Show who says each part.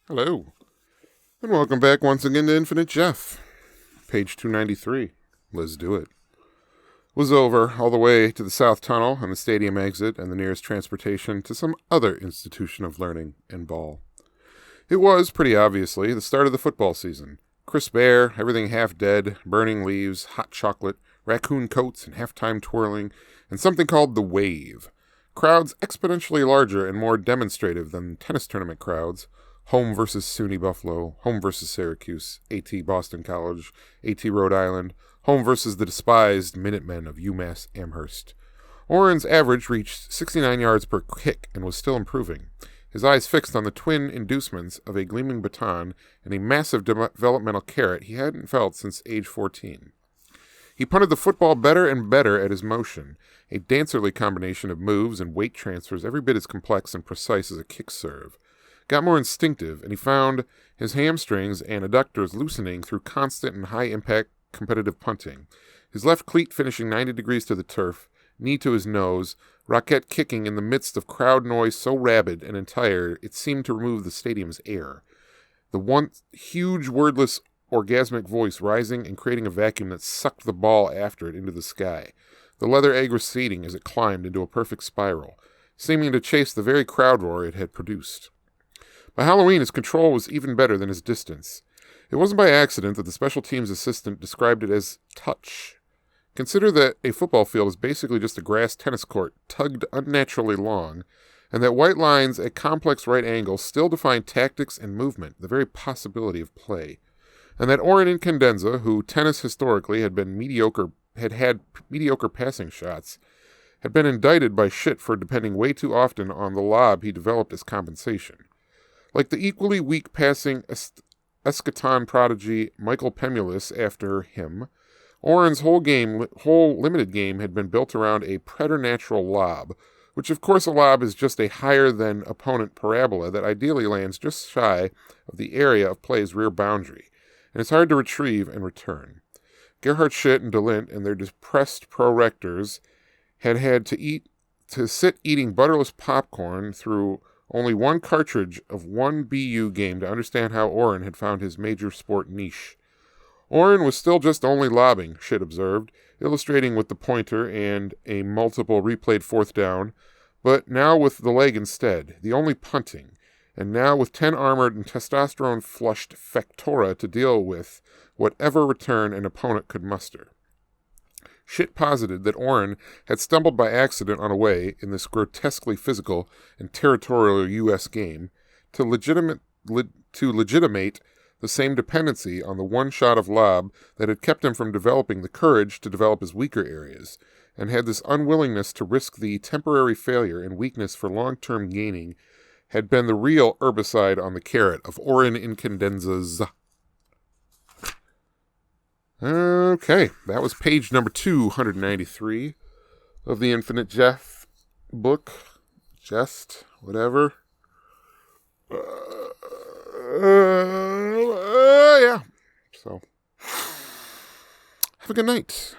Speaker 1: Hello, and welcome back once again to Infinite Jeff. Page 293. Let's do it. Was over all the way to the South Tunnel and the stadium exit and the nearest transportation to some other institution of learning and ball. It was, pretty obviously, the start of the football season. Crisp air, everything half dead, burning leaves, hot chocolate, raccoon coats and halftime twirling, and something called the Wave. Crowds exponentially larger and more demonstrative than tennis tournament crowds. Home versus SUNY Buffalo, home versus Syracuse, AT Boston College, AT Rhode Island, home versus the despised Minutemen of UMass Amherst. Oren's average reached 69 yards per kick and was still improving, his eyes fixed on the twin inducements of a gleaming baton and a massive developmental carrot he hadn't felt since age 14. He punted the football better and better at his motion, a dancerly combination of moves and weight transfers every bit as complex and precise as a kick serve. Got more instinctive, and he found his hamstrings and adductors loosening through constant and high-impact competitive punting. His left cleat finishing 90 degrees to the turf, knee to his nose, rocket kicking in the midst of crowd noise so rabid and entire it seemed to remove the stadium's air. The once huge, wordless, orgasmic voice rising and creating a vacuum that sucked the ball after it into the sky. The leather egg receding as it climbed into a perfect spiral, seeming to chase the very crowd roar it had produced. By Halloween, his control was even better than his distance. It wasn't by accident that the special teams assistant described it as touch. Consider that a football field is basically just a grass tennis court tugged unnaturally long, and that white lines at complex right angles still define tactics and movement, the very possibility of play. And that Oren Incandenza, who tennis historically had had mediocre passing shots, had been indicted by shit for depending way too often on the lob he developed as compensation. Like the equally weak passing eschaton prodigy Michael Pemulis after him, Oren's whole limited game had been built around a preternatural lob, which of course a lob is just a higher-than-opponent parabola that ideally lands just shy of the area of play's rear boundary, and it's hard to retrieve and return. Gerhard Schitt and DeLint and their depressed pro-rectors had to sit eating butterless popcorn through only one cartridge of one BU game to understand how Oren had found his major sport niche. Oren was still just only lobbing, Schitt observed, illustrating with the pointer and a multiple replayed fourth down, but now with the leg instead, the only punting, and now with 10 armored and testosterone-flushed Factora to deal with whatever return an opponent could muster. Schitt posited that Oren had stumbled by accident on a way, in this grotesquely physical and territorial U.S. game, to legitimate the same dependency on the one shot of lob that had kept him from developing the courage to develop his weaker areas, and had this unwillingness to risk the temporary failure and weakness for long-term gaining had been the real herbicide on the carrot of Oren Incandenza's. Okay, that was page number 293 of the Infinite Jeff book. Whatever. Yeah. So, have a good night.